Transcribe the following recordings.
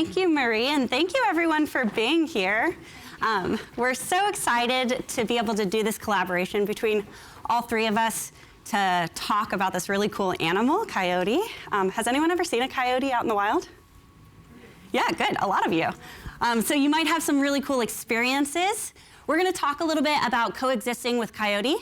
Thank you, Marie, and thank you everyone for being here. We're so excited to be able to do this collaboration between all three of us to talk about this really cool animal, coyote. Has anyone ever seen a coyote out in the wild? Yeah, good, a lot of you. So you might have some really cool experiences. We're gonna talk a little bit about coexisting with coyote.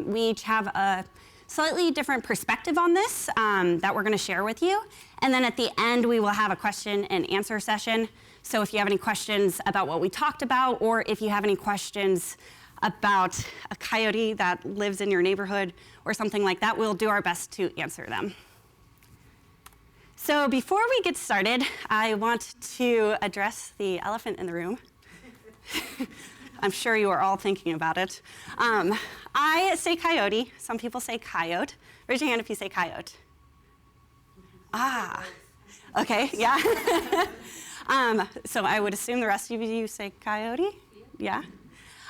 We each have a slightly different perspective on this that we're gonna share with you. And then at the end, we will have a question and answer session. So if you have any questions about what we talked about, or if you have any questions about a coyote that lives in your neighborhood or something like that, we'll do our best to answer them. So before we get started, I want to address the elephant in the room. I'm sure you are all thinking about it. I say coyote, some people say coyote. Raise your hand if you say coyote. Ah, okay, yeah. So I would assume the rest of you say coyote? Yeah?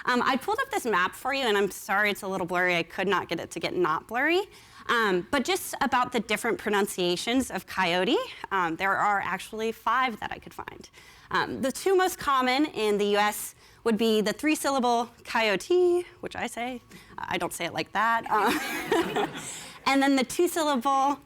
I pulled up this map for you, and I'm sorry it's a little blurry. I could not get it to get not blurry. But just about the different pronunciations of coyote, there are actually 5 that I could find. The 2 most common in the US would be the 3-syllable coyote, which I say. I don't say it like that. And then the 2-syllable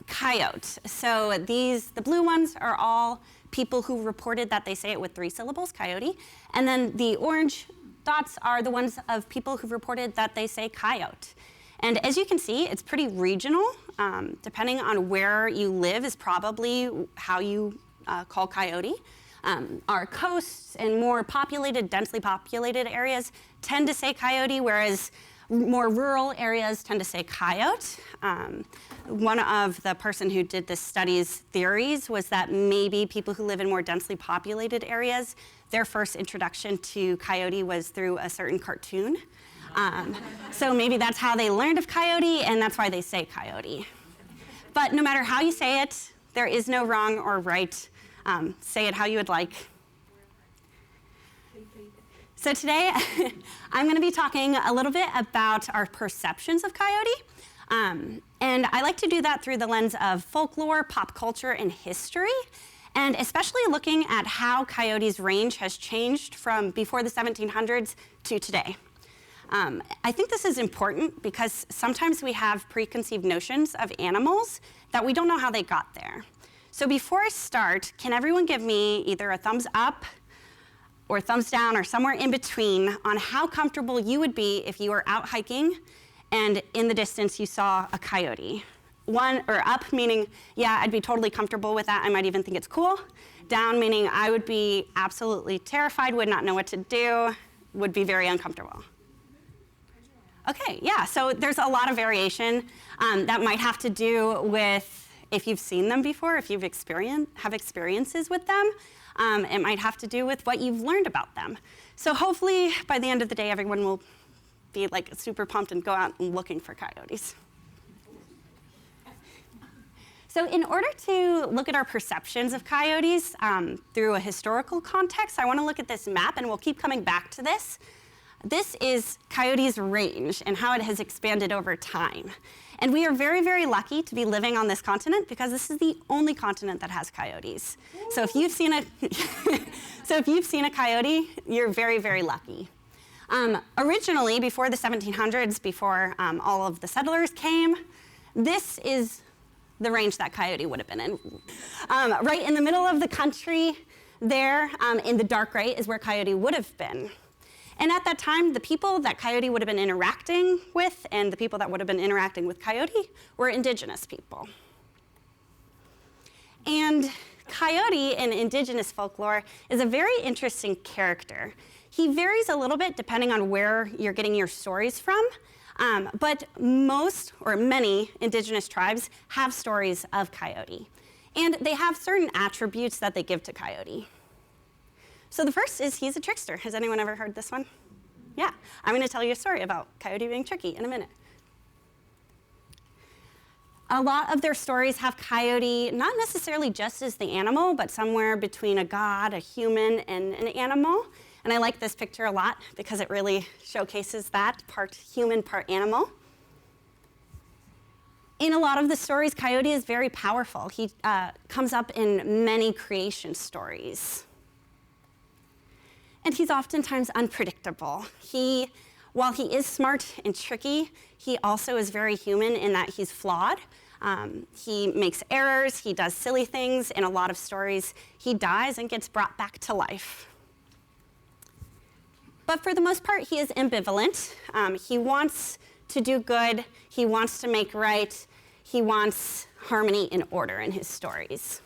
coyote. So the blue ones are all people who reported that they say it with 3 syllables, coyote. And then the orange dots are the ones of people who reported that they say coyote. And as you can see, it's pretty regional. Depending on where you live is probably how you call coyote. Our coasts and more populated, densely populated areas tend to say coyote, whereas more rural areas tend to say coyote. One of the person who did this study's theories was that maybe people who live in more densely populated areas, their first introduction to coyote was through a certain cartoon. So maybe that's how they learned of coyote, and that's why they say coyote. But no matter how you say it, there is no wrong or right. Say it how you would like. So today, I'm going to be talking a little bit about our perceptions of coyote. And I like to do that through the lens of folklore, pop culture, and history, and especially looking at how coyotes' range has changed from before the 1700s to today. I think this is important because sometimes we have preconceived notions of animals that we don't know how they got there. So before I start, can everyone give me either a thumbs up or thumbs down or somewhere in between on how comfortable you would be if you were out hiking and in the distance you saw a coyote? 1 or up meaning, yeah, I'd be totally comfortable with that. I might even think it's cool. Down meaning I would be absolutely terrified, would not know what to do, would be very uncomfortable. Okay, yeah, so there's a lot of variation that might have to do with if you've seen them before, if you've have experiences with them. It might have to do with what you've learned about them. So hopefully by the end of the day, everyone will be like super pumped and go out and looking for coyotes. So in order to look at our perceptions of coyotes through a historical context, I want to look at this map, and we'll keep coming back to this. This is coyotes' range and how it has expanded over time. And we are very, very lucky to be living on this continent because this is the only continent that has coyotes. So if you've seen a coyote, you're very, very lucky. Originally, before the 1700s, before all of the settlers came, this is the range that coyote would have been in. Right in the middle of the country there, in the dark gray, is where coyote would have been. And at that time, the people that coyote would have been interacting with and the people that would have been interacting with coyote were indigenous people. And coyote in indigenous folklore is a very interesting character. He varies a little bit depending on where you're getting your stories from, but most or many indigenous tribes have stories of coyote. And they have certain attributes that they give to coyote. So the first is he's a trickster. Has anyone ever heard this one? Yeah, I'm going to tell you a story about coyote being tricky in a minute. A lot of their stories have coyote not necessarily just as the animal, but somewhere between a god, a human, and an animal. And I like this picture a lot because it really showcases that, part human, part animal. In a lot of the stories, Coyote is very powerful. He comes up in many creation stories. And he's oftentimes unpredictable. While he is smart and tricky, he also is very human in that he's flawed. He makes errors, he does silly things. In a lot of stories, he dies and gets brought back to life. But for the most part, he is ambivalent. He wants to do good, he wants to make right, he wants harmony and order in his stories.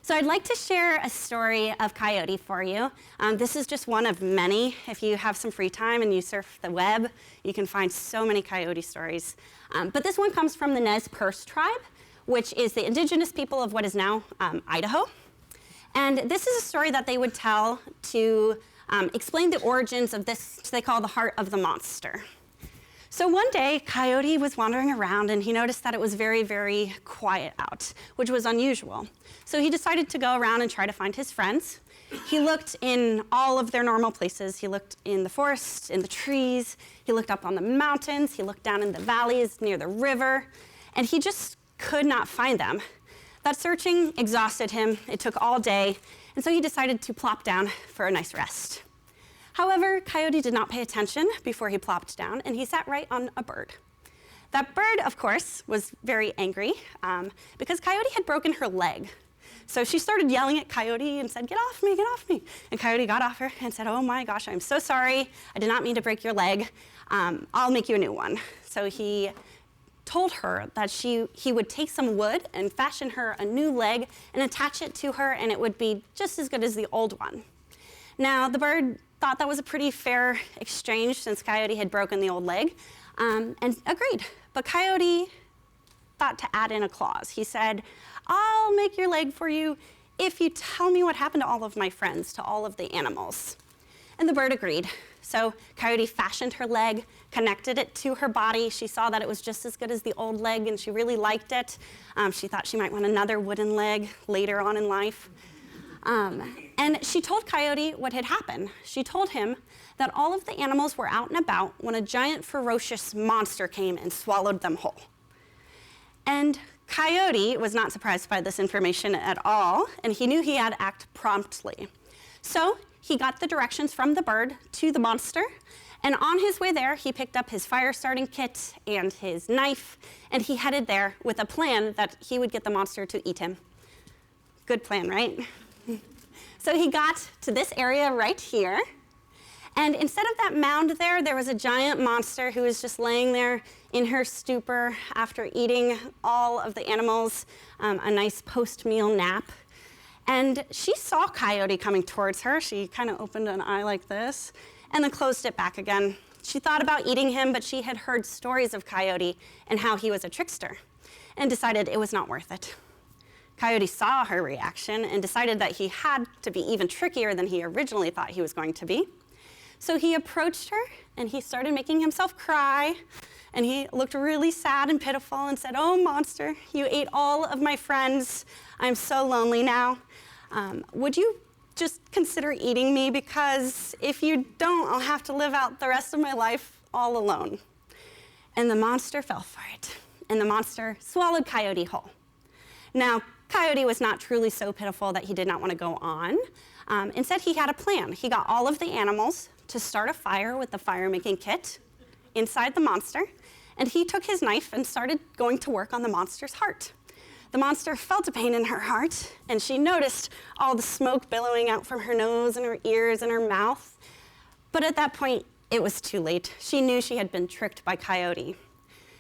So I'd like to share a story of Coyote for you. This is just one of many. If you have some free time and you surf the web, you can find so many Coyote stories. But this one comes from the Nez Perce tribe, which is the indigenous people of what is now Idaho. And this is a story that they would tell to explain the origins of this, they call the heart of the monster. So one day, Coyote was wandering around and he noticed that it was very, very quiet out, which was unusual. So he decided to go around and try to find his friends. He looked in all of their normal places. He looked in the forest, in the trees, he looked up on the mountains, he looked down in the valleys near the river, and he just could not find them. That searching exhausted him. It took all day, and so he decided to plop down for a nice rest. However, Coyote did not pay attention before he plopped down, and he sat right on a bird. That bird, of course, was very angry because Coyote had broken her leg. So she started yelling at Coyote and said, "Get off me, get off me." And Coyote got off her and said, "Oh my gosh, I'm so sorry. I did not mean to break your leg. I'll make you a new one." So he told her that he would take some wood and fashion her a new leg and attach it to her, and it would be just as good as the old one. Now, the bird thought that was a pretty fair exchange since Coyote had broken the old leg, and agreed. But Coyote thought to add in a clause. He said, "I'll make your leg for you if you tell me what happened to all of my friends, to all of the animals." And the bird agreed. So Coyote fashioned her leg, connected it to her body. She saw that it was just as good as the old leg, and she really liked it. She thought she might want another wooden leg later on in life. And she told Coyote what had happened. She told him that all of the animals were out and about when a giant ferocious monster came and swallowed them whole. And Coyote was not surprised by this information at all, and he knew he had to act promptly. So he got the directions from the bird to the monster, and on his way there, he picked up his fire starting kit and his knife, and he headed there with a plan that he would get the monster to eat him. Good plan, right? So he got to this area right here, and instead of that mound there was a giant monster who was just laying there in her stupor after eating all of the animals, a nice post-meal nap. And she saw Coyote coming towards her. She kind of opened an eye like this and then closed it back again. She thought about eating him, but she had heard stories of Coyote and how he was a trickster and decided it was not worth it. Coyote saw her reaction and decided that he had to be even trickier than he originally thought he was going to be. So he approached her and he started making himself cry, and he looked really sad and pitiful and said, "Oh, monster, you ate all of my friends. I'm so lonely now. Would you just consider eating me? Because if you don't, I'll have to live out the rest of my life all alone." And the monster fell for it, and the monster swallowed Coyote whole. Now, Coyote was not truly so pitiful that he did not want to go on. Instead, he had a plan. He got all of the animals to start a fire with the fire-making kit inside the monster, and he took his knife and started going to work on the monster's heart. The monster felt a pain in her heart, and she noticed all the smoke billowing out from her nose and her ears and her mouth. But at that point, it was too late. She knew she had been tricked by Coyote.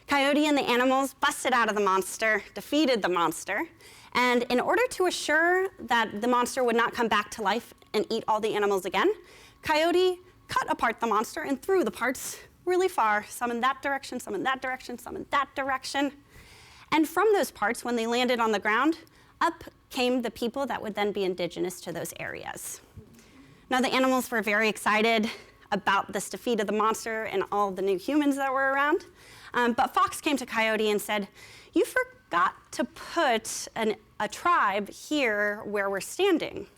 Coyote and the animals busted out of the monster, defeated the monster, and in order to assure that the monster would not come back to life and eat all the animals again, Coyote cut apart the monster and threw the parts really far, some in that direction, some in that direction, some in that direction. And from those parts, when they landed on the ground, up came the people that would then be indigenous to those areas. Now, the animals were very excited about this defeat of the monster and all the new humans that were around. But Fox came to Coyote and said, "You forgot to put a tribe here where we're standing."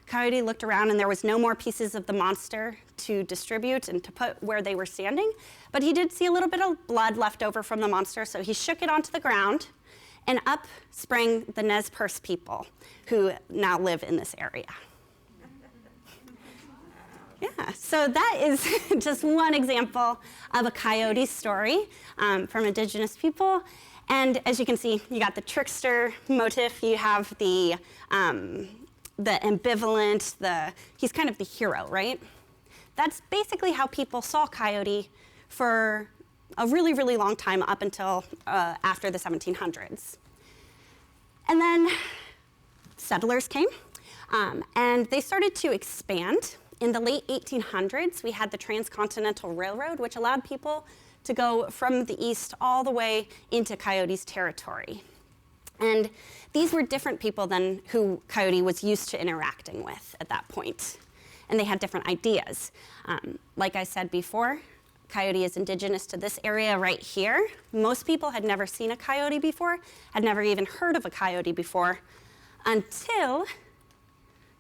Coyote looked around and there was no more pieces of the monster to distribute and to put where they were standing, but he did see a little bit of blood left over from the monster, so he shook it onto the ground, and up sprang the Nez Perce people, who now live in this area. Yeah, so that is just one example of a coyote story from indigenous people. And as you can see, you got the trickster motif, you have the ambivalent, he's kind of the hero, right? That's basically how people saw Coyote for a really, really long time up until after the 1700s. And then settlers came, and they started to expand. In the late 1800s, we had the Transcontinental Railroad, which allowed people to go from the east all the way into Coyote's territory. And these were different people than who Coyote was used to interacting with at that point. And they had different ideas. Like I said before, Coyote is indigenous to this area right here. Most people had never seen a coyote before, had never even heard of a coyote before, until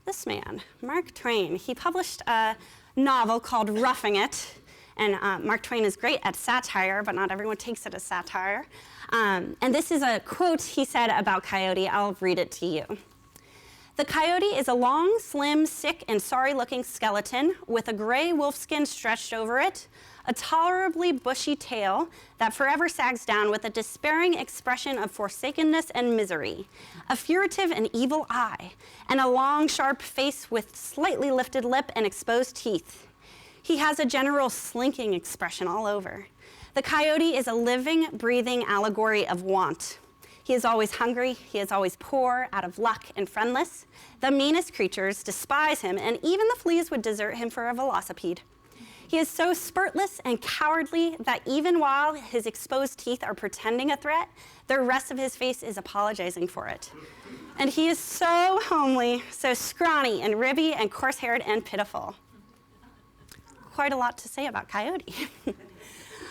this man, Mark Twain. He published a novel called Roughing It, and Mark Twain is great at satire, but not everyone takes it as satire. And this is a quote he said about Coyote. I'll read it to you. "The coyote is a long, slim, sick, and sorry-looking skeleton with a gray wolfskin stretched over it, a tolerably bushy tail that forever sags down with a despairing expression of forsakenness and misery, a furtive and evil eye, and a long, sharp face with slightly lifted lip and exposed teeth. He has a general slinking expression all over. The coyote is a living, breathing allegory of want. He is always hungry, he is always poor, out of luck, and friendless. The meanest creatures despise him, and even the fleas would desert him for a velocipede. He is so spiritless and cowardly that even while his exposed teeth are pretending a threat, the rest of his face is apologizing for it. And he is so homely, so scrawny and ribby and coarse-haired and pitiful." Quite a lot to say about Coyote.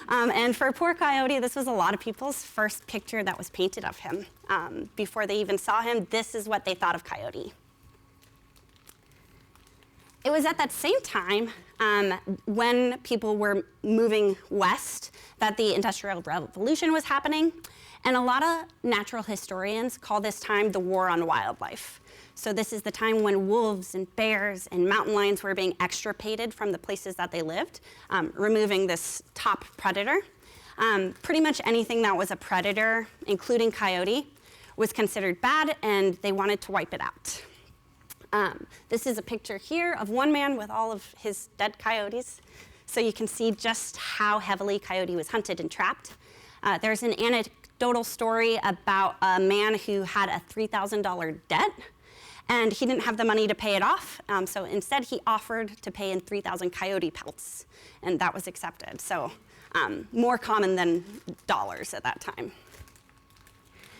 And for poor Coyote, this was a lot of people's first picture that was painted of him. Before they even saw him, this is what they thought of Coyote. It was at that same time when people were moving west that the Industrial Revolution was happening, and a lot of natural historians call this time the War on Wildlife. So this is the time when wolves and bears and mountain lions were being extirpated from the places that they lived, removing this top predator. Pretty much anything that was a predator, including coyote, was considered bad, and they wanted to wipe it out. This is a picture here of one man with all of his dead coyotes. So you can see just how heavily coyote was hunted and trapped. There's an anecdotal story about a man who had a $3,000 debt, and he didn't have the money to pay it off. So instead, he offered to pay in 3,000 coyote pelts, and that was accepted. So more common than dollars at that time.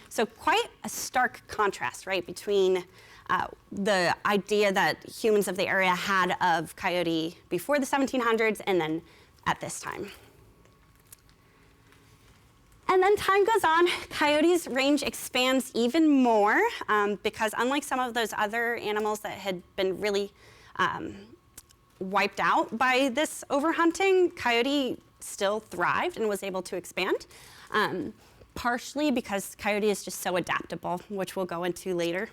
So quite a stark contrast, right, between the idea that humans of the area had of coyote before the 1700s and then at this time. And then time goes on, coyote's range expands even more because unlike some of those other animals that had been really wiped out by this overhunting, coyote still thrived and was able to expand, partially because coyote is just so adaptable, which we'll go into later.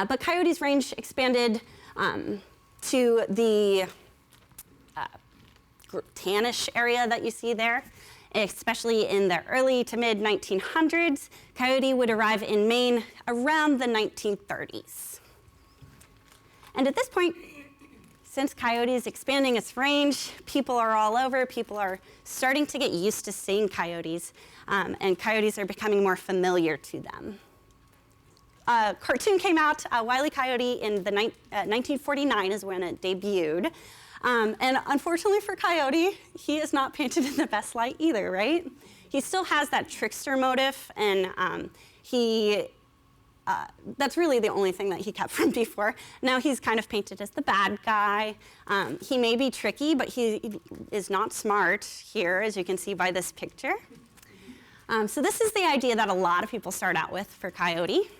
But coyote's range expanded to the tannish area that you see there, especially in the early to mid 1900s. Coyote would arrive in Maine around the 1930s. And at this point, since coyote is expanding its range, people are all over, people are starting to get used to seeing coyotes, and coyotes are becoming more familiar to them. A cartoon came out, Wile E. Coyote, in 1949 is when it debuted. And unfortunately for Coyote, he is not painted in the best light either, right? He still has that trickster motif, and that's really the only thing that he kept from before. Now he's kind of painted as the bad guy. He may be tricky, but he is not smart here, as you can see by this picture. So this is the idea that a lot of people start out with for Coyote.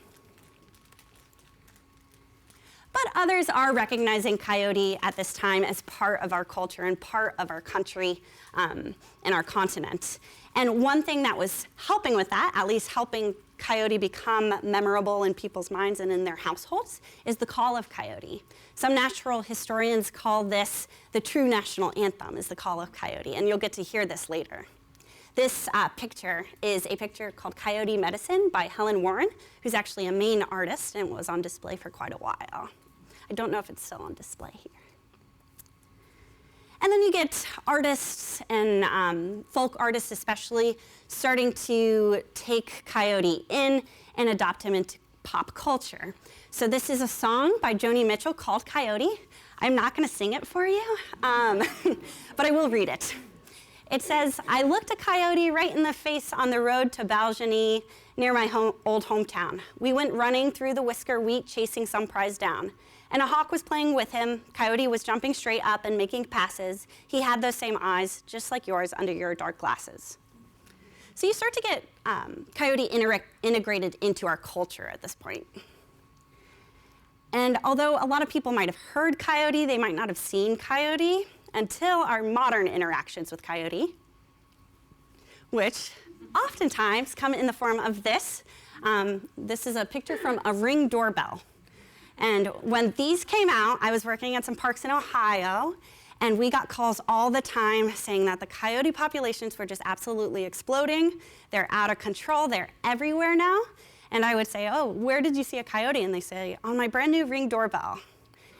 But others are recognizing coyote at this time as part of our culture and part of our country and our continent. And one thing that was helping with that, at least helping coyote become memorable in people's minds and in their households, is the call of coyote. Some natural historians call this the true national anthem, is the call of coyote, and you'll get to hear this later. This picture is a picture called Coyote Medicine by Helen Warren, who's actually a Maine artist and was on display for quite a while. I don't know if it's still on display here. And then you get artists and folk artists especially starting to take coyote in and adopt him into pop culture. So this is a song by Joni Mitchell called Coyote. I'm not going to sing it for you, but I will read it. It says, I looked a coyote right in the face on the road to Balgenie near my old hometown. We went running through the whisker wheat chasing some prize down. And a hawk was playing with him. Coyote was jumping straight up and making passes. He had those same eyes, just like yours, under your dark glasses. So you start to get coyote integrated into our culture at this point. And although a lot of people might have heard coyote, they might not have seen coyote until our modern interactions with coyote, which oftentimes come in the form of this. This is a picture from a Ring doorbell. And when these came out, I was working at some parks in Ohio, and we got calls all the time saying that the coyote populations were just absolutely exploding. They're out of control. They're everywhere now. And I would say, oh, where did you see a coyote? And they say, on my brand new Ring doorbell.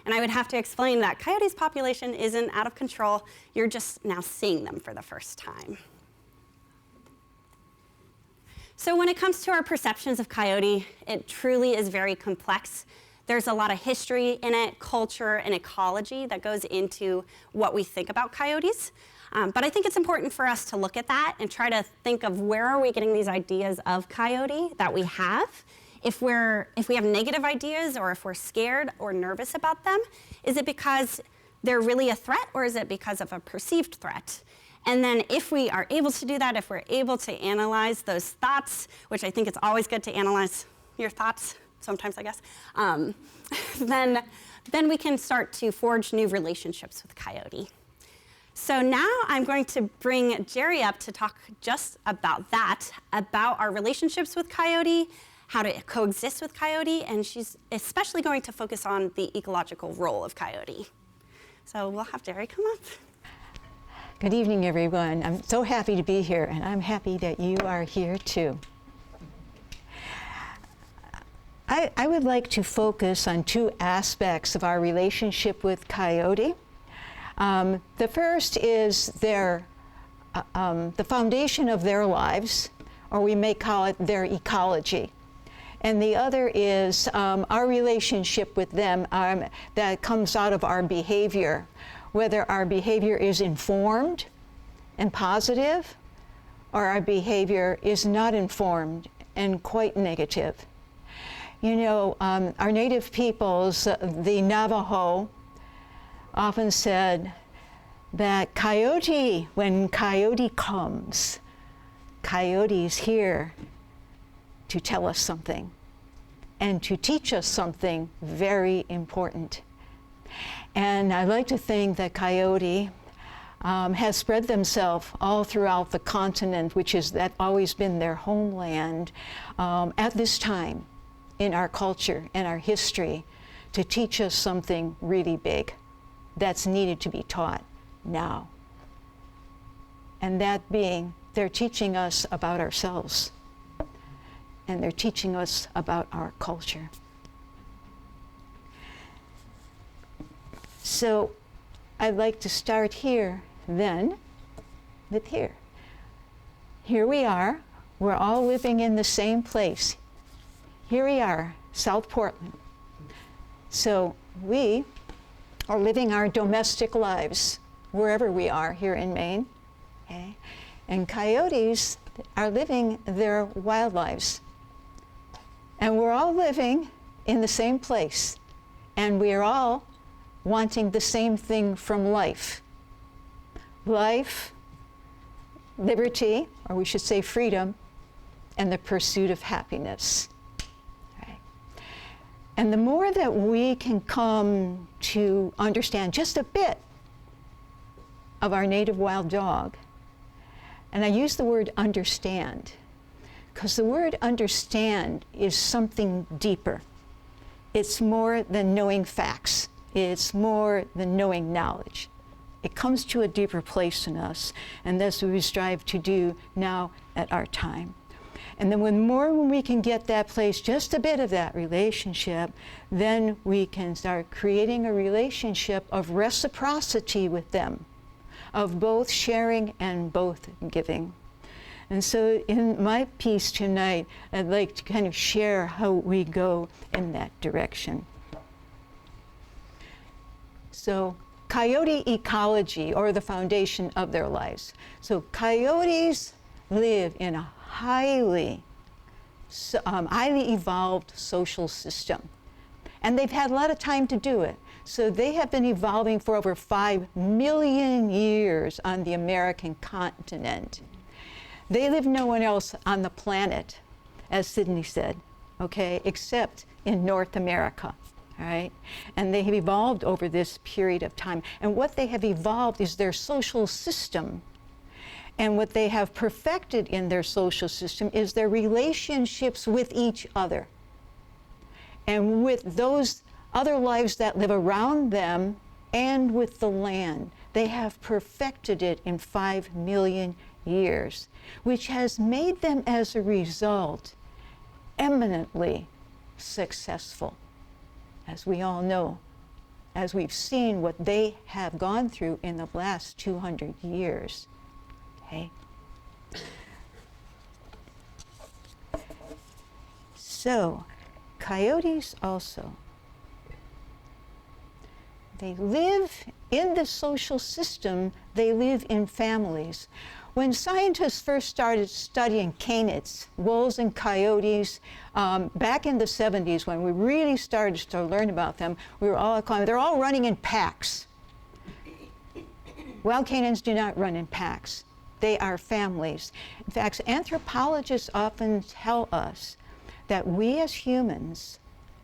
And I would have to explain that coyote's population isn't out of control. You're just now seeing them for the first time. So when it comes to our perceptions of coyote, it truly is very complex. There's a lot of history in it, culture, and ecology that goes into what we think about coyotes. But I think it's important for us to look at that and try to think of where are we getting these ideas of coyote that we have. If we have negative ideas or if we're scared or nervous about them, is it because they're really a threat or is it because of a perceived threat? And then if we are able to do that, if we're able to analyze those thoughts, which I think it's always good to analyze your thoughts, sometimes I guess, then we can start to forge new relationships with coyote. So now I'm going to bring Geri up to talk just about that, about our relationships with coyote, how to coexist with coyote, and she's especially going to focus on the ecological role of coyote. So we'll have Geri come up. Good evening, everyone. I'm so happy to be here, and I'm happy that you are here too. I would like to focus on two aspects of our relationship with coyote. The first is the foundation of their lives, or we may call it their ecology. And the other is our relationship with them that comes out of our behavior, whether our behavior is informed and positive, or our behavior is not informed and quite negative. You know, our native peoples, the Navajo, often said that coyote, when coyote comes, coyote's here to tell us something and to teach us something very important. And I like to think that coyote has spread themselves all throughout the continent, which has always been their homeland at this time in our culture and our history to teach us something really big that's needed to be taught now. And that being, they're teaching us about ourselves, and they're teaching us about our culture. So I'd like to start here then with here. Here we are, we're all living in the same place. Here we are, South Portland. So we are living our domestic lives wherever we are here in Maine, okay? And coyotes are living their wild lives. And we're all living in the same place. And we're all wanting the same thing from life. Life, liberty, or we should say freedom, and the pursuit of happiness. And the more that we can come to understand just a bit of our native wild dog, and I use the word understand, because the word understand is something deeper. It's more than knowing facts. It's more than knowing knowledge. It comes to a deeper place in us, and that's what we strive to do now at our time. And then when we can get that place, just a bit of that relationship, then we can start creating a relationship of reciprocity with them, of both sharing and both giving. And so in my piece tonight, I'd like to kind of share how we go in that direction. So coyote ecology, or the foundation of their lives. So coyotes live in a highly evolved social system. And they've had a lot of time to do it. So they have been evolving for over 5 million years on the American continent. They live nowhere else on the planet, as Sydney said, okay, except in North America, all right? And they have evolved over this period of time. And what they have evolved is their social system. And what they have perfected in their social system is their relationships with each other. And with those other lives that live around them and with the land. They have perfected it in 5 million years, which has made them, as a result, eminently successful. As we all know, as we've seen what they have gone through in the last 200 years. Okay? So, coyotes also, they live in the social system, they live in families. When scientists first started studying canids, wolves and coyotes, back in the 70s, when we really started to learn about them, we were all calling, they're all running in packs. Wild canines do not run in packs. They are families. In fact, anthropologists often tell us that we as humans,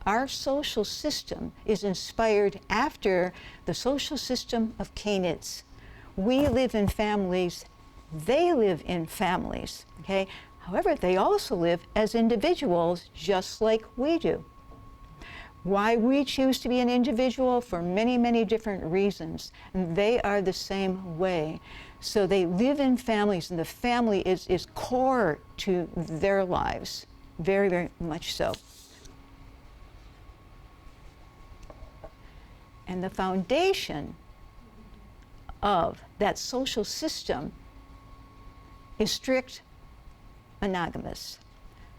our social system is inspired after the social system of canids. We live in families, they live in families, okay? However, they also live as individuals just like we do. Why we choose to be an individual? For many, many different reasons. And they are the same way. So they live in families, and the family is core to their lives, very, very much so. And the foundation of that social system is strict monogamous.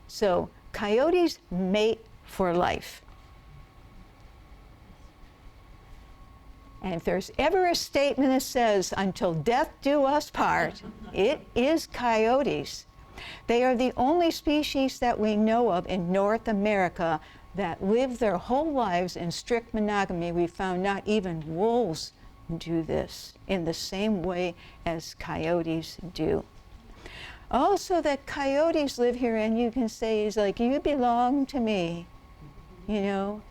So coyotes mate for life. And if there's ever a statement that says, until death do us part, it is coyotes. They are the only species that we know of in North America that live their whole lives in strict monogamy. We found not even wolves do this in the same way as coyotes do. Also, that coyotes live here, and you can say, it's like, you belong to me, you know.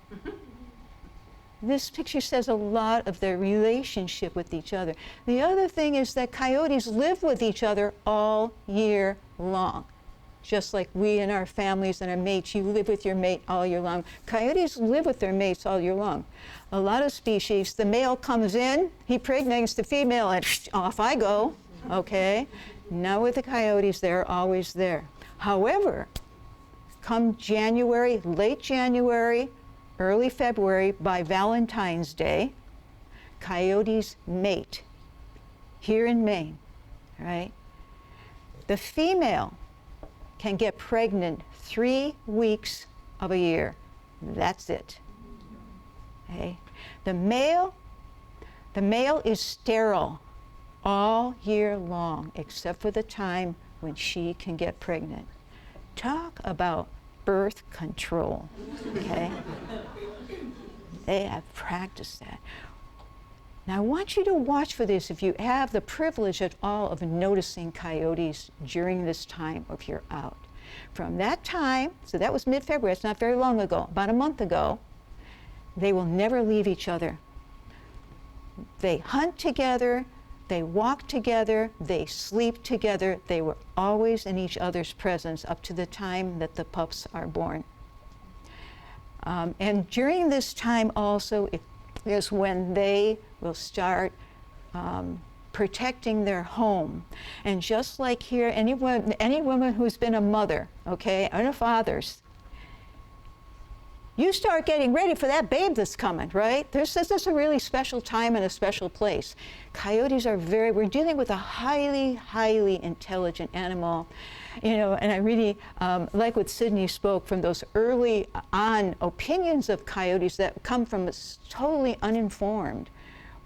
This picture says a lot of their relationship with each other. The other thing is that coyotes live with each other all year long. Just like we and our families and our mates, you live with your mate all year long. Coyotes live with their mates all year long. A lot of species, the male comes in, he impregnates the female, and off I go, okay? Now with the coyotes, they're always there. However, come January, late January, early February, by Valentine's Day, coyotes mate here in Maine, right? The female can get pregnant 3 weeks of a year. That's it. Okay? The male is sterile all year long, except for the time when she can get pregnant. Talk about birth control, okay? They have practiced that. Now I want you to watch for this if you have the privilege at all of noticing coyotes during this time if you're out. From that time, so that was mid-February, it's not very long ago, about a month ago, They will never leave each other. They hunt together, they walk together, they sleep together. They were always in each other's presence up to the time that the pups are born. And during this time also is when they will start protecting their home. And just like here, any woman who's been a mother, okay, and a father's, you start getting ready for that babe that's coming, right? This is a really special time and a special place. Coyotes are we're dealing with a highly, highly intelligent animal. You know, and I really like what Sydney spoke from those early on opinions of coyotes that come from us totally uninformed,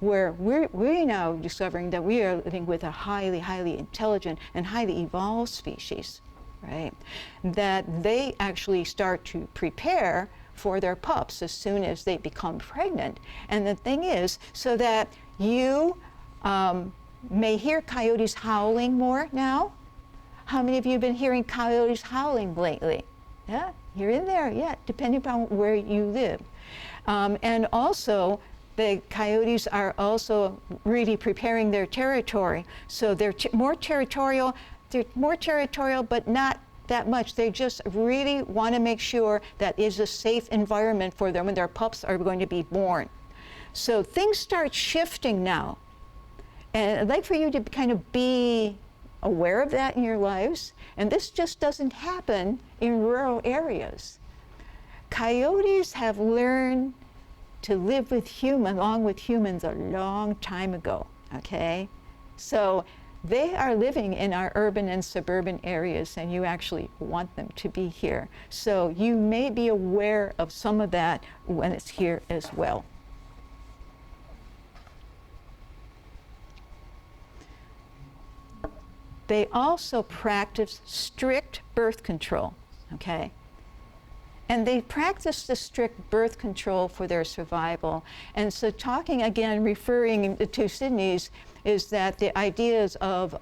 where we're now discovering that we are living with a highly, highly intelligent and highly evolved species, right? That they actually start to prepare for their pups as soon as they become pregnant. And the thing is, so that you may hear coyotes howling more now. How many of you have been hearing coyotes howling lately? Yeah, here and there, yeah, depending upon where you live. And also, the coyotes are also really preparing their territory. So they're more territorial, but not that much. They just really want to make sure that is a safe environment for them when their pups are going to be born. So things start shifting now. And I'd like for you to kind of be aware of that in your lives. And this just doesn't happen in rural areas. Coyotes have learned to live along with humans a long time ago, okay? So they are living in our urban and suburban areas, and you actually want them to be here. So you may be aware of some of that when it's here as well. They also practice strict birth control, okay? And they practice the strict birth control for their survival. And so talking again, referring to Sydney's, is that the ideas of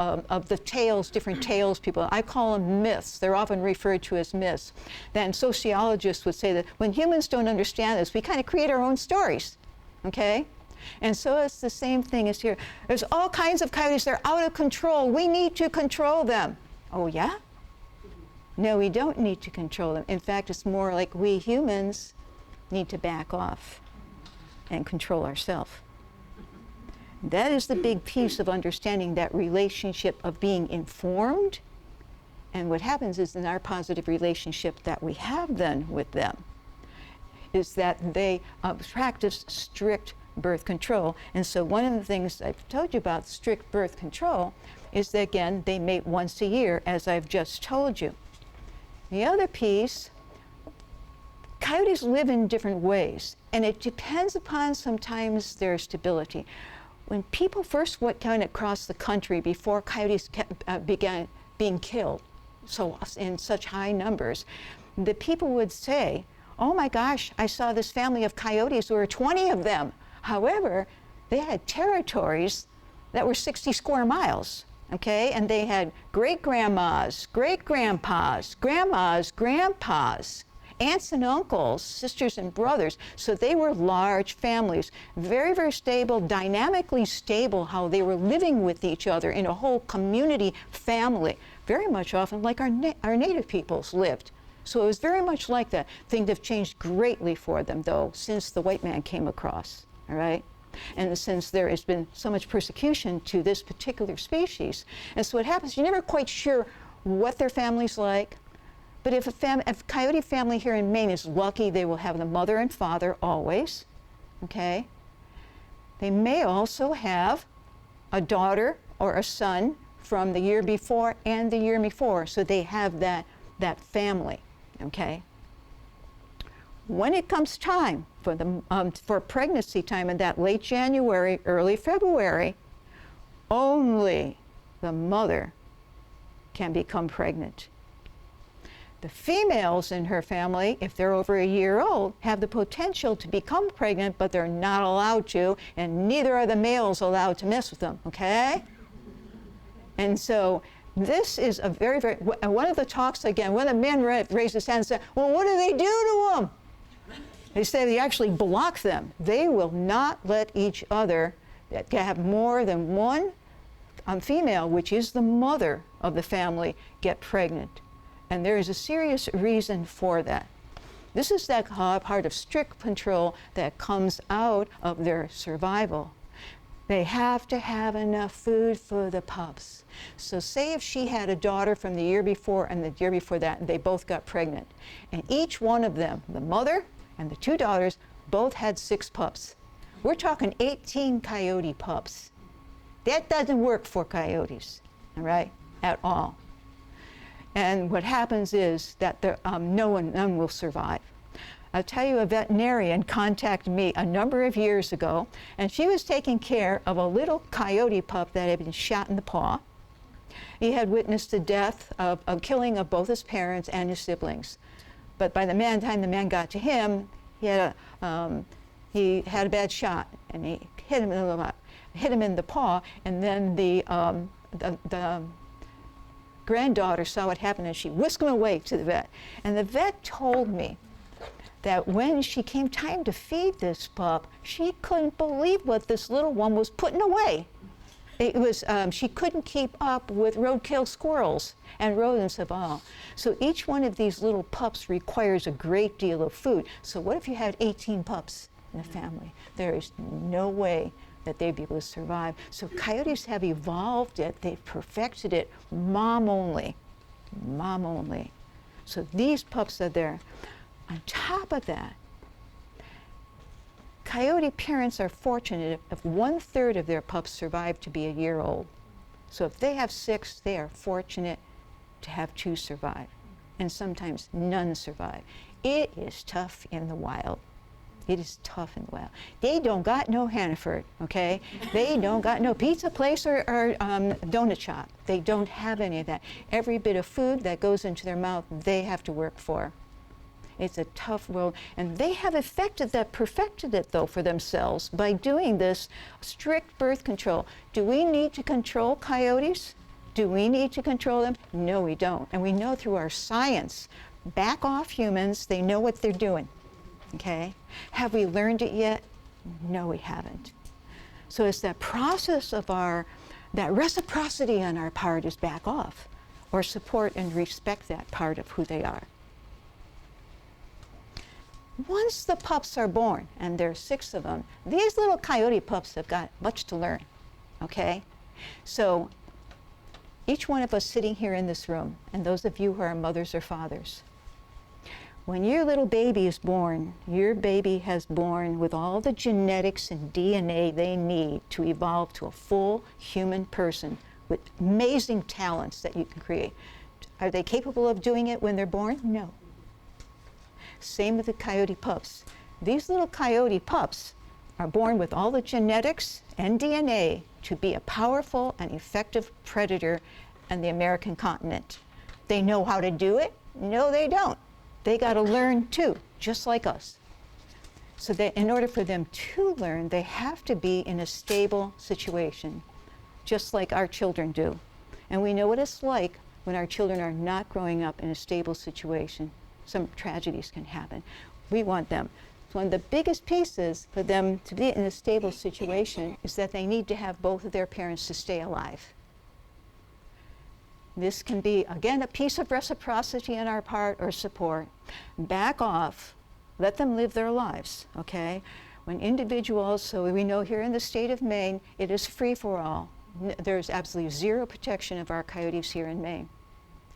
the tales, different tales people, I call them myths. They're often referred to as myths. Then sociologists would say that when humans don't understand this, we kind of create our own stories, okay? And so it's the same thing as here. There's all kinds of coyotes, they're out of control. We need to control them. Oh yeah? No, we don't need to control them. In fact, it's more like we humans need to back off and control ourselves. That is the big piece of understanding that relationship of being informed. And what happens is in our positive relationship that we have then with them is that they practice strict birth control. And so one of the things I've told you about strict birth control is that, again, they mate once a year, as I've just told you. The other piece, coyotes live in different ways, and it depends upon sometimes their stability. When people first went across the country before coyotes began being killed so in such high numbers, the people would say, oh my gosh, I saw this family of coyotes, there were 20 of them. However, they had territories that were 60 square miles. Okay, and they had great-grandmas, great-grandpas, grandmas, grandpas, aunts and uncles, sisters and brothers. So they were large families, very, very stable, dynamically stable, how they were living with each other in a whole community family, very much often like our native peoples lived. So it was very much like that. Things have changed greatly for them, though, since the white man came across, all right? And since there has been so much persecution to this particular species. And so what happens, you're never quite sure what their family's like. But if a coyote family here in Maine is lucky, they will have the mother and father always, okay? They may also have a daughter or a son from the year before and the year before, so they have that family, okay? When it comes time for pregnancy time in that late January, early February, only the mother can become pregnant. The females in her family, if they're over a year old, have the potential to become pregnant, but they're not allowed to, and neither are the males allowed to mess with them, okay? And so this is a very, very, one of the talks again, when a man raised his hand and said, well, what do they do to them? They say they actually block them. They will not let each other that have more than one female, which is the mother of the family, get pregnant. And there is a serious reason for that. This is that part of strict control that comes out of their survival. They have to have enough food for the pups. So say if she had a daughter from the year before and the year before that, and they both got pregnant. And each one of them, the mother and the two daughters, both had 6 pups. We're talking 18 coyote pups. That doesn't work for coyotes, all right, at all. And what happens is that none will survive. I'll tell you, a veterinarian contacted me a number of years ago, and she was taking care of a little coyote pup that had been shot in the paw. He had witnessed the death of killing of both his parents and his siblings. But by the time the man got to him, he had a bad shot, and he hit him in the paw, and then the granddaughter saw what happened, and she whisked him away to the vet. And the vet told me that when she came time to feed this pup, she couldn't believe what this little one was putting away. It was, she couldn't keep up with roadkill squirrels and rodents of all. So each one of these little pups requires a great deal of food. So what if you had 18 pups in a family? There is no way that they'd be able to survive. So coyotes have evolved it, they've perfected it, mom only, mom only. So these pups are there. On top of that, coyote parents are fortunate if 1/3 of their pups survive to be a year old. So if they have 6, they are fortunate to have 2 survive. And sometimes none survive. It is tough in the wild. It is tough in the wild. They don't got no Hannaford, okay? They don't got no pizza place or donut shop. They don't have any of that. Every bit of food that goes into their mouth, they have to work for. It's a tough world, and they have perfected it though for themselves by doing this strict birth control. Do we need to control coyotes? Do we need to control them? No, we don't. And we know through our science, back off humans, they know what they're doing, okay? Have we learned it yet? No, we haven't. So it's that process of that reciprocity on our part is back off, or support and respect that part of who they are. Once the pups are born, and there's 6 of them, these little coyote pups have got much to learn, okay? So each one of us sitting here in this room, and those of you who are mothers or fathers, when your little baby is born, your baby has born with all the genetics and DNA they need to evolve to a full human person with amazing talents that you can create. Are they capable of doing it when they're born? No. Same with the coyote pups. These little coyote pups are born with all the genetics and DNA to be a powerful and effective predator on the American continent. They know how to do it? No, they don't. They got to learn too, just like us. So in order for them to learn, they have to be in a stable situation, just like our children do. And we know what it's like when our children are not growing up in a stable situation. Some tragedies can happen. We want them. One of the biggest pieces for them to be in a stable situation is that they need to have both of their parents to stay alive. This can be, again, a piece of reciprocity on our part or support. Back off. Let them live their lives, okay? When individuals, so we know here in the state of Maine, it is free for all. There's absolutely zero protection of our coyotes here in Maine.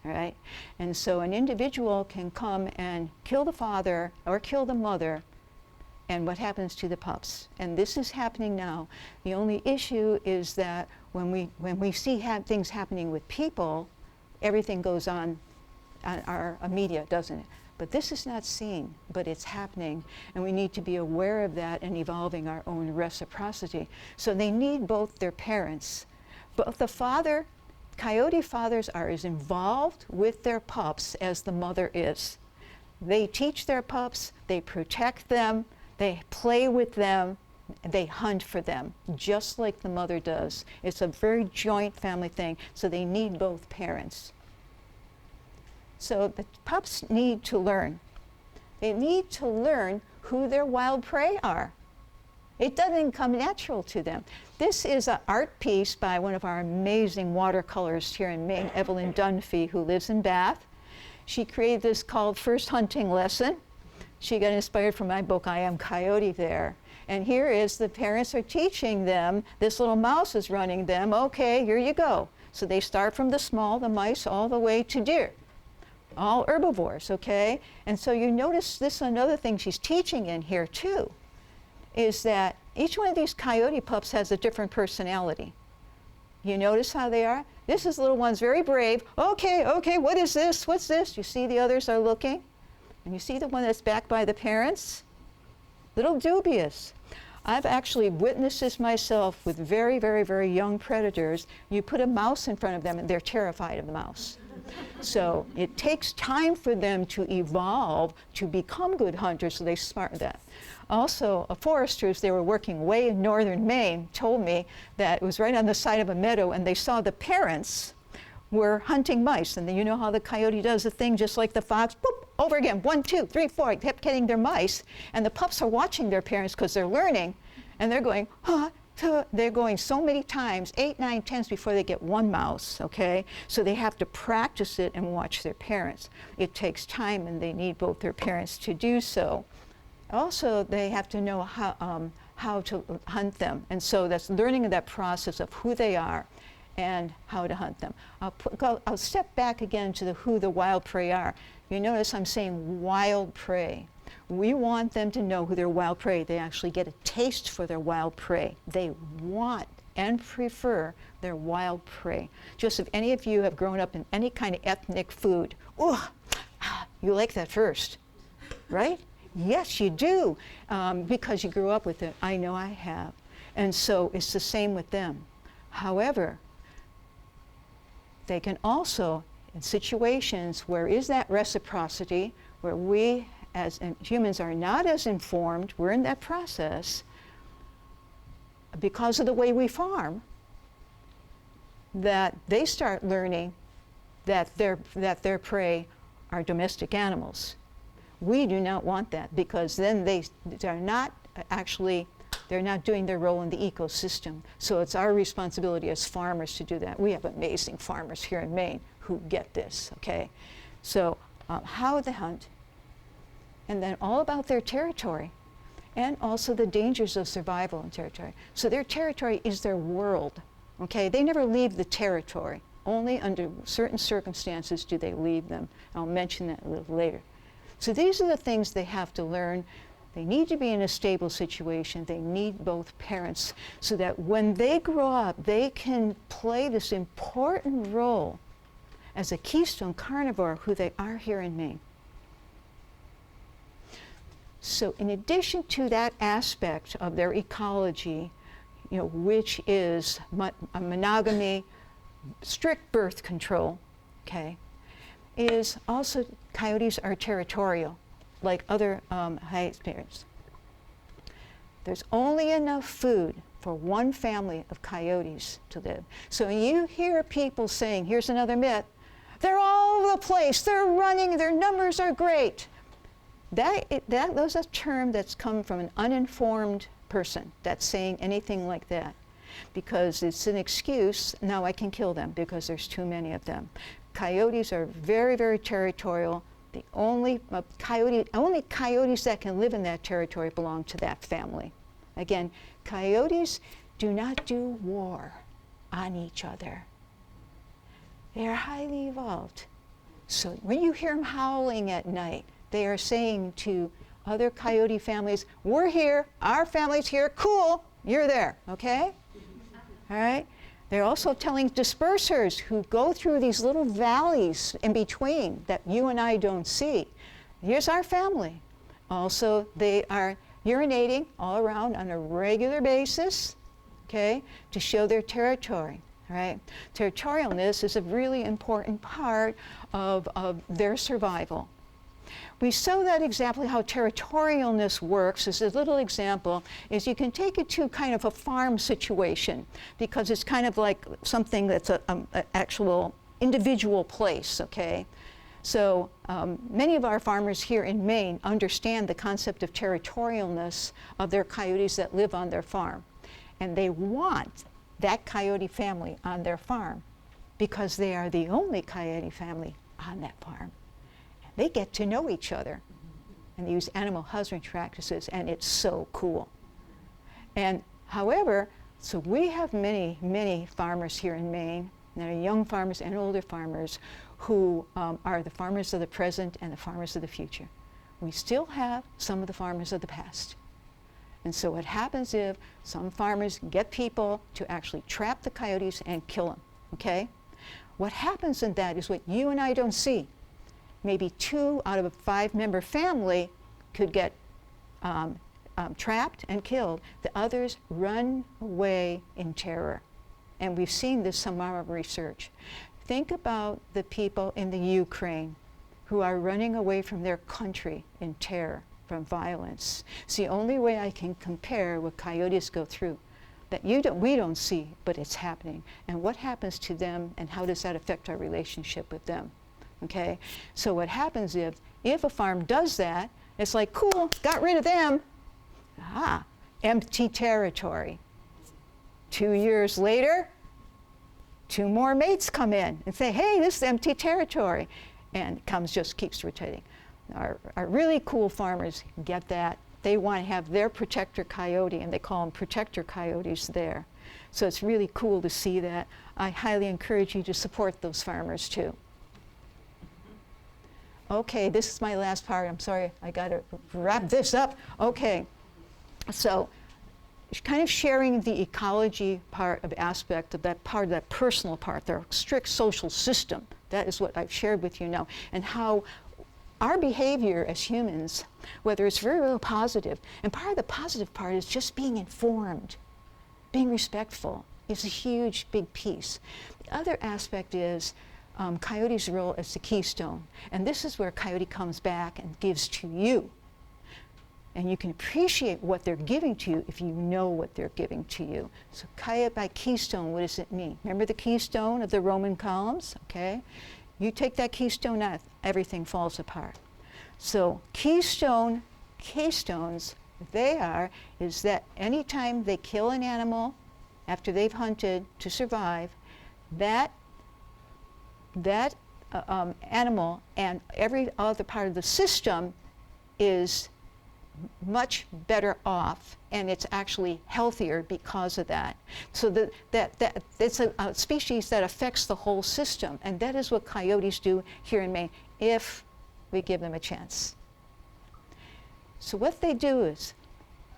All right? And so an individual can come and kill the father or kill the mother, and what happens to the pups? And this is happening now. The only issue is that when we see things happening with people, everything goes on our media, doesn't it? But this is not seen, but it's happening, and we need to be aware of that and evolving our own reciprocity. So they need both their parents. Both the father, coyote fathers are as involved with their pups as the mother is. They teach their pups, they protect them, they play with them, they hunt for them, just like the mother does. It's a very joint family thing, so they need both parents. So the pups need to learn. They need to learn who their wild prey are. It doesn't come natural to them. This is an art piece by one of our amazing watercolorists here in Maine, Evelyn Dunphy, who lives in Bath. She created this called First Hunting Lesson. She got inspired from my book, I Am Coyote there. And here is the parents are teaching them, this little mouse is running them, okay, here you go. So they start from the small, the mice, all the way to deer. All herbivores, okay? And so you notice this, another thing she's teaching in here too, is that each one of these coyote pups has a different personality. You notice how they are? This is little one's very brave. Okay, okay, what is this? What's this? You see the others are looking? And you see the one that's backed by the parents? Little dubious. I've actually witnessed this myself with very, very, very young predators. You put a mouse in front of them and they're terrified of the mouse. So it takes time for them to evolve to become good hunters, so they smart that. Also, foresters, they were working way in northern Maine, told me that it was right on the side of a meadow and they saw the parents were hunting mice. And then you know how the coyote does the thing just like the fox, boop, over again, 1, 2, 3, 4, kept getting their mice. And the pups are watching their parents because they're learning and they're going, huh, they're going so many times, 8, 9, 10 before they get one mouse, okay? So they have to practice it and watch their parents. It takes time and they need both their parents to do so. Also, they have to know how to hunt them. And so that's learning that process of who they are and how to hunt them. I'll step back again to who the wild prey are. You notice I'm saying wild prey. We want them to know who their wild prey. They actually get a taste for their wild prey. They want and prefer their wild prey. Just if any of you have grown up in any kind of ethnic food, you like that first, right? Yes, you do, because you grew up with it. I know I have. And so it's the same with them. However, they can also, in situations where is that reciprocity, where we as humans are not as informed, we're in that process, because of the way we farm, that they start learning that their prey are domestic animals. We do not want that, because then they're not doing their role in the ecosystem. So it's our responsibility as farmers to do that. We have amazing farmers here in Maine who get this, okay? So how they hunt, and then all about their territory, and also the dangers of survival in territory. So their territory is their world, okay? They never leave the territory. Only under certain circumstances do they leave them. I'll mention that a little later. So these are the things they have to learn. They need to be in a stable situation. They need both parents so that when they grow up, they can play this important role as a keystone carnivore, who they are here in Maine. So in addition to that aspect of their ecology, which is monogamy, strict birth control, okay, is also coyotes are territorial, like other high spirits. There's only enough food for one family of coyotes to live. So when you hear people saying, here's another myth, they're all over the place, they're running, their numbers are great. That's a term that's come from an uninformed person that's saying anything like that, because it's an excuse, now I can kill them because there's too many of them. Coyotes are very, very territorial. The only coyotes that can live in that territory belong to that family. Again, coyotes do not do war on each other. They are highly evolved. So when you hear them howling at night, they are saying to other coyote families, we're here, our family's here, cool, you're there, okay? All right? They're also telling dispersers who go through these little valleys in between that you and I don't see, here's our family. Also, they are urinating all around on a regular basis, okay, to show their territory, right? Territorialness is a really important part of their survival. We saw that example, how territorialness works. As a little example is you can take it to kind of a farm situation, because it's kind of like something that's an actual individual place, okay? So many of our farmers here in Maine understand the concept of territorialness of their coyotes that live on their farm. And they want that coyote family on their farm because they are the only coyote family on that farm. And they get to know each other. And they use animal husbandry practices, and it's so cool. And however, so we have many, many farmers here in Maine, and there are young farmers and older farmers who are the farmers of the present and the farmers of the future. We still have some of the farmers of the past. And so what happens if some farmers get people to actually trap the coyotes and kill them, okay? What happens in that is what you and I don't see. Maybe 2 out of a 5-member family could get trapped and killed. The others run away in terror. And we've seen this some of our research. Think about the people in the Ukraine who are running away from their country in terror from violence. It's the only way I can compare what coyotes go through that we don't see, but it's happening. And what happens to them, and how does that affect our relationship with them? Okay? So what happens if a farm does that, it's like, cool, got rid of them. Ah, empty territory. 2 years later, 2 more mates come in and say, hey, this is empty territory. And it just keeps rotating. Our really cool farmers get that. They want to have their protector coyote, and they call them protector coyotes there. So it's really cool to see that. I highly encourage you to support those farmers too. Okay, this is my last part. I'm sorry, I got to wrap this up. Okay, so kind of sharing the ecology part of aspect of that part of that personal part, their strict social system. That is what I've shared with you now, and how our behavior as humans, whether it's very, very positive, and part of the positive part is just being informed, being respectful is a huge, big piece. The other aspect is Coyote's role as the keystone. And this is where Coyote comes back and gives to you. And you can appreciate what they're giving to you if you know what they're giving to you. So Coyote by keystone, what does it mean? Remember the keystone of the Roman columns? Okay. You take that keystone out, everything falls apart. So keystones, is that anytime they kill an animal after they've hunted to survive, that animal and every other part of the system is much better off, and it's actually healthier because of that. So that it's a species that affects the whole system, and that is what coyotes do here in Maine if we give them a chance. So what they do is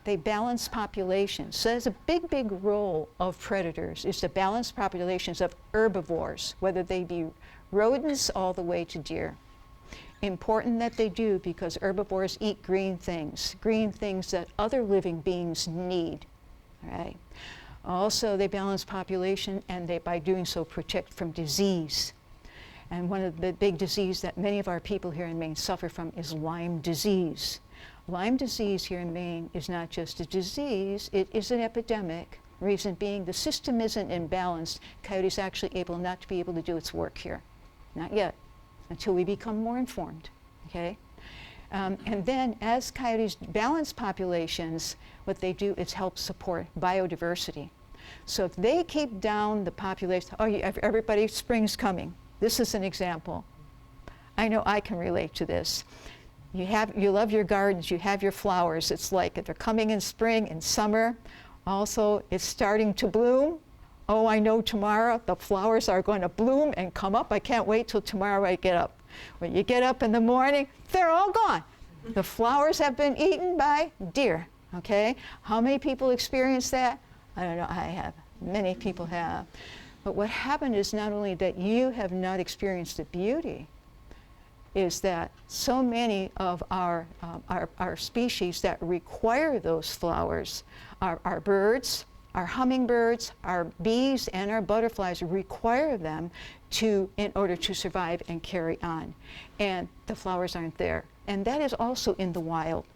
they balance populations. So there's a big, big role of predators is to balance populations of herbivores, whether they be rodents all the way to deer. Important that they do because herbivores eat green things that other living beings need. Right? Also, they balance population, and they, by doing so, protect from disease. And one of the big diseases that many of our people here in Maine suffer from is Lyme disease. Lyme disease here in Maine is not just a disease, it is an epidemic. Reason being, the system isn't imbalanced. Coyote's actually not to be able to do its work here. Not yet, until we become more informed, okay? And then as coyotes balance populations, what they do is help support biodiversity. So if they keep down the population, everybody, spring's coming. This is an example. I know I can relate to this. You love your gardens, you have your flowers. It's like they're coming in spring and summer. Also, it's starting to bloom. Oh, I know tomorrow the flowers are going to bloom and come up. I can't wait till tomorrow I get up. When you get up in the morning, they're all gone. The flowers have been eaten by deer, okay? How many people experience that? I don't know, I have. Many people have. But what happened is not only that you have not experienced the beauty, is that so many of our species that require those flowers, our birds, our hummingbirds, our bees, and our butterflies require them in order to survive and carry on. And the flowers aren't there. And that is also in the wild.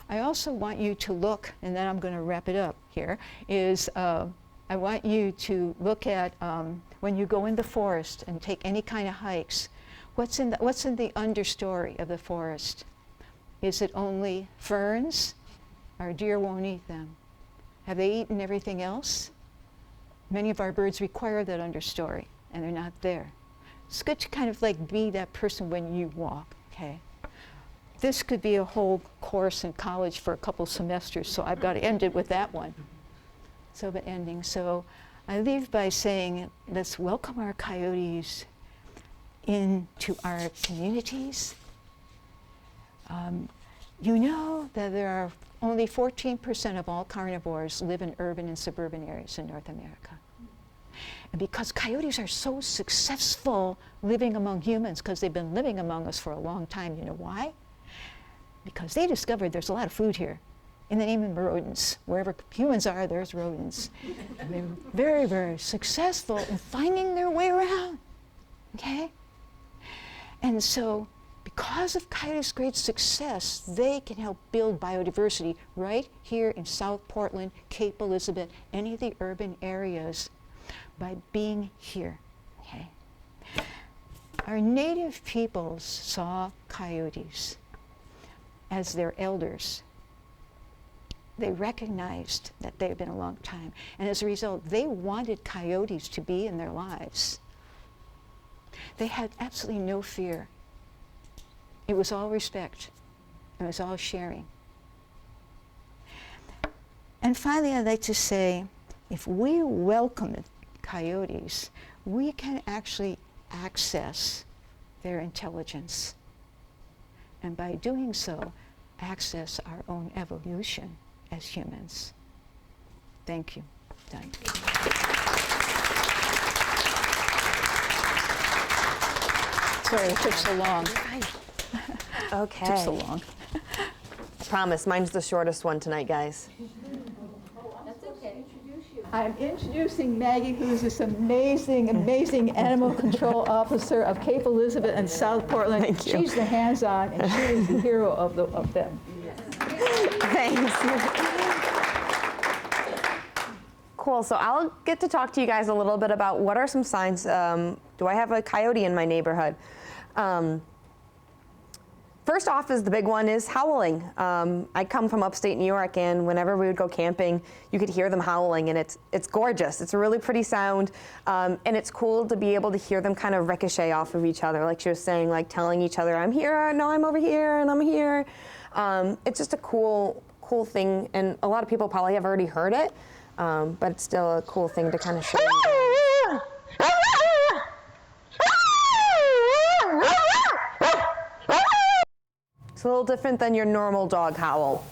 I also want you to look, and then I'm going to wrap it up here, is I want you to look at when you go in the forest and take any kind of hikes, What's in the understory of the forest? Is it only ferns? Our deer won't eat them. Have they eaten everything else? Many of our birds require that understory, and they're not there. It's good to kind of like be that person when you walk, okay? This could be a whole course in college for a couple semesters, so I've got to end it with that one. So the ending. So I leave by saying, let's welcome our coyotes into our communities. You know that there are only 14% of all carnivores live in urban and suburban areas in North America. And because coyotes are so successful living among humans, because they've been living among us for a long time, you know why? Because they discovered there's a lot of food here in the name of rodents. Wherever humans are, there's rodents. And they're very, very successful in finding their way around, okay? And so, because of coyotes' great success, they can help build biodiversity right here in South Portland, Cape Elizabeth, any of the urban areas by being here, okay? Our native peoples saw coyotes as their elders. They recognized that they had been a long time, and as a result, they wanted coyotes to be in their lives. They had absolutely no fear. It was all respect. It was all sharing. And finally, I'd like to say, if we welcome coyotes, we can actually access their intelligence. And by doing so, access our own evolution as humans. Thank you. Done. Sorry it took so long. Okay. Took so long. I promise, mine's the shortest one tonight, guys. That's okay. I'm introducing Maggie, who's this amazing, amazing animal control officer of Cape Elizabeth and South Portland. Thank you. She's the hands-on, and she is the hero of them. Thanks. Cool, so I'll get to talk to you guys a little bit about what are some signs. Do I have a coyote in my neighborhood? First off is the big one is howling. I come from upstate New York, and whenever we would go camping, you could hear them howling, and it's gorgeous. It's a really pretty sound, and it's cool to be able to hear them kind of ricochet off of each other, like she was saying, like telling each other, I'm here, no, I'm over here, and I'm here. It's just a cool thing, and a lot of people probably have already heard it, but it's still a cool thing to kind of show you. It's a little different than your normal dog howl.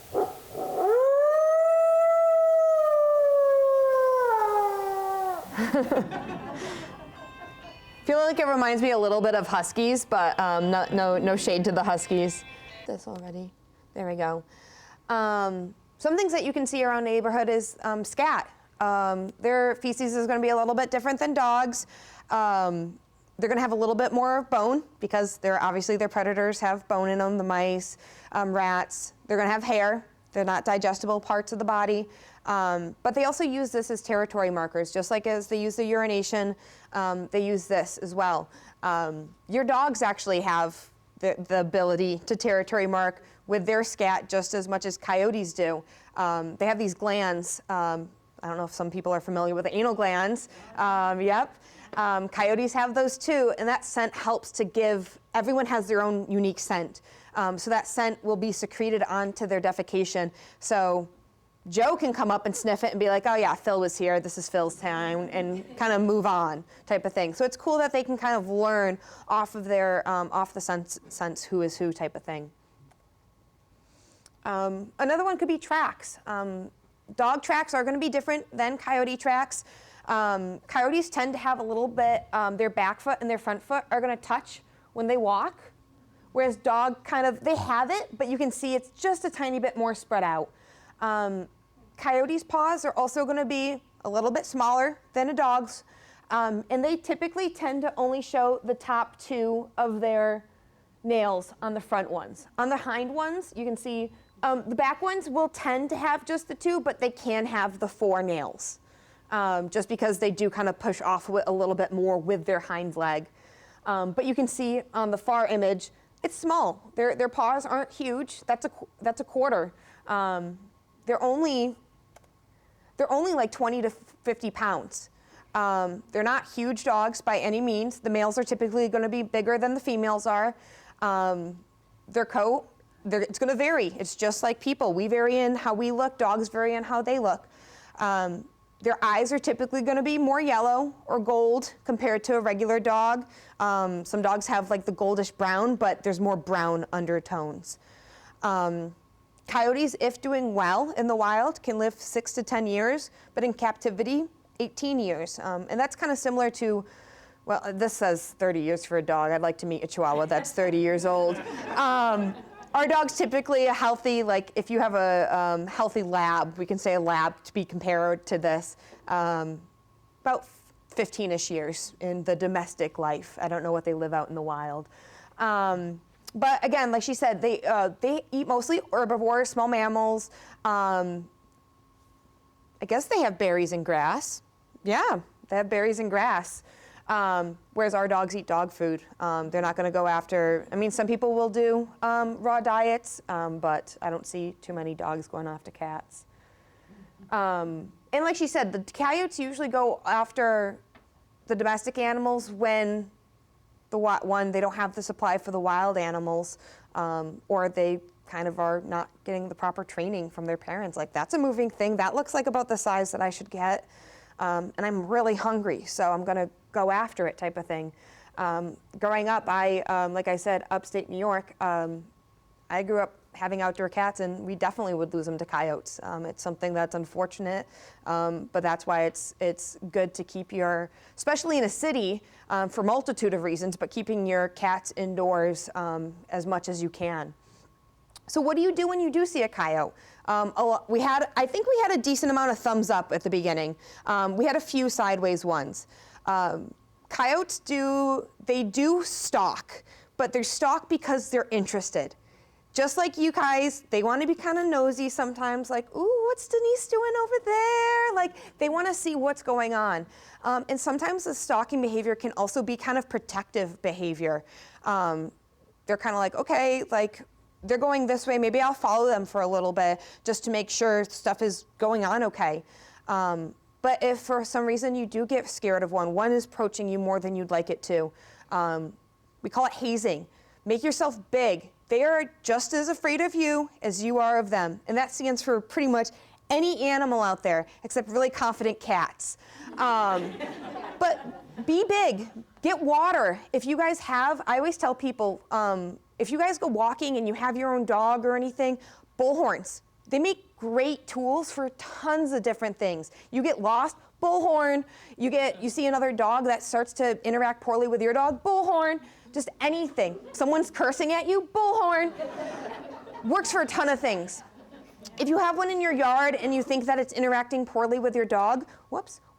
Feel like it reminds me a little bit of huskies, but no shade to the huskies. This already. There we go. Some things that you can see around neighborhood is scat. Their feces is going to be a little bit different than dogs. They're going to have a little bit more bone because obviously their predators have bone in them, the mice, rats. They're going to have hair. They're not digestible parts of the body. But they also use this as territory markers, just like as they use the urination, they use this as well. Your dogs actually have the ability to territory mark with their scat just as much as coyotes do. They have these glands. I don't know if some people are familiar with the anal glands. Yep. Coyotes have those too, and that scent helps to give, everyone has their own unique scent. So that scent will be secreted onto their defecation. So Joe can come up and sniff it and be like, oh yeah, Phil was here, this is Phil's town, and kind of move on type of thing. So it's cool that they can kind of learn off of their, off the sense who is who type of thing. Another one could be tracks. Dog tracks are going to be different than coyote tracks. Coyotes tend to have a little bit, their back foot and their front foot are going to touch when they walk, whereas dog kind of, they have it, but you can see it's just a tiny bit more spread out. Coyotes' paws are also going to be a little bit smaller than a dog's, and they typically tend to only show the top two of their nails on the front ones. On the hind ones, you can see the back ones will tend to have just the two, but they can have the 4 nails, just because they do kind of push off a little bit more with their hind leg. But you can see on the far image, it's small. Their paws aren't huge. That's a quarter. They're only like 20 to 50 pounds. They're not huge dogs by any means. The males are typically going to be bigger than the females are. Their coat, it's going to vary. It's just like people. We vary in how we look. Dogs vary in how they look. Their eyes are typically going to be more yellow or gold compared to a regular dog. Some dogs have like the goldish brown, but there's more brown undertones. Coyotes, if doing well in the wild, can live 6 to 10 years, but in captivity, 18 years. And that's kind of similar to, well, this says 30 years for a dog. I'd like to meet a Chihuahua that's 30 years old. Our dog's typically a healthy, like if you have a healthy lab, we can say a lab to be compared to this, about 15-ish years in the domestic life. I don't know what they live out in the wild. But again, like she said, they eat mostly herbivores, small mammals. I guess they have berries and grass. Yeah, they have berries and grass. Whereas our dogs eat dog food. They're not going to go after, I mean, some people will do raw diets, but I don't see too many dogs going after cats. And like she said, the coyotes usually go after the domestic animals when they don't have the supply for the wild animals, or they kind of are not getting the proper training from their parents. Like, that's a moving thing. That looks like about the size that I should get. And I'm really hungry, so I'm going to go after it type of thing. Growing up, like I said, upstate New York, I grew up having outdoor cats, and we definitely would lose them to coyotes. It's something that's unfortunate, but that's why it's good to keep especially in a city, for a multitude of reasons, but keeping your cats indoors as much as you can. So what do you do when you do see a coyote? I think we had a decent amount of thumbs up at the beginning. We had a few sideways ones. Coyotes do stalk, but they stalk because they're interested. Just like you guys, they want to be kind of nosy sometimes, like, ooh, what's Denise doing over there? Like, they want to see what's going on. And sometimes the stalking behavior can also be kind of protective behavior. They're kind of like, okay, like, they're going this way, maybe I'll follow them for a little bit just to make sure stuff is going on okay. But if for some reason you do get scared of one is approaching you more than you'd like it to, we call it hazing. Make yourself big. They are just as afraid of you as you are of them. And that stands for pretty much any animal out there except really confident cats. But be big, get water. If you guys I always tell people, if you guys go walking and you have your own dog or anything, bullhorns. They make great tools for tons of different things. You get lost, bullhorn. You see another dog that starts to interact poorly with your dog, bullhorn. Just anything. Someone's cursing at you, bullhorn. Works for a ton of things. If you have one in your yard and you think that it's interacting poorly with your dog,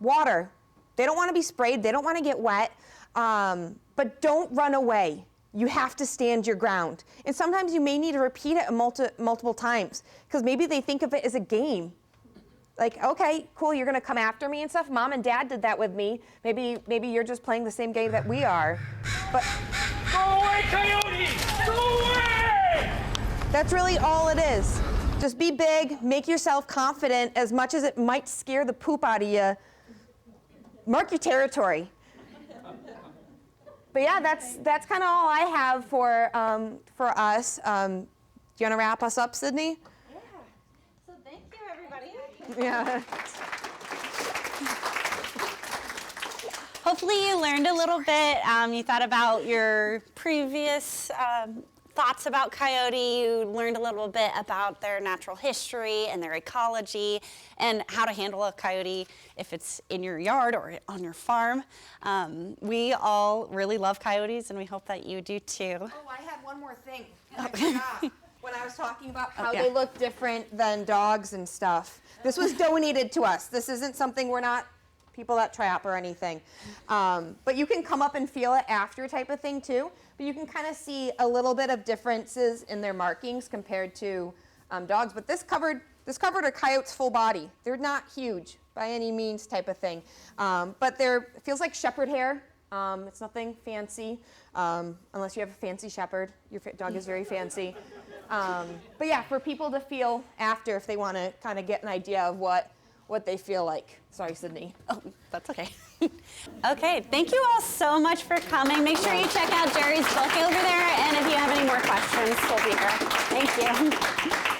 water. They don't want to be sprayed. They don't want to get wet. But don't run away. You have to stand your ground. And sometimes you may need to repeat it multiple times because maybe they think of it as a game. Like, okay, cool, you're going to come after me and stuff. Mom and Dad did that with me. Maybe you're just playing the same game that we are. But go away, Coyote! Go away! That's really all it is. Just be big, make yourself confident as much as it might scare the poop out of you. Mark your territory. But yeah, that's kind of all I have for us. Do you want to wrap us up, Sydney? Yeah. So thank you, everybody. Yeah. Hopefully you learned a little bit. You thought about your previous thoughts about coyote. You learned a little bit about their natural history and their ecology and how to handle a coyote if it's in your yard or on your farm. We all really love coyotes, and we hope that you do too. Oh, I had one more thing. When I was talking about how they look different than dogs and stuff. This was donated to us. This isn't something, we're not people that trap or anything. But you can come up and feel it after type of thing too. But you can kind of see a little bit of differences in their markings compared to dogs. But this covered a coyote's full body. They're not huge by any means type of thing. But it feels like shepherd hair It's nothing fancy, unless you have a fancy shepherd. Your dog is very fancy. But yeah, for people to feel after, if they want to kind of get an idea of what they feel like. Sorry, Sydney. Oh, that's okay. Okay, thank you all so much for coming. Make sure you check out Geri's book over there, and if you have any more questions, we'll be here. Thank you.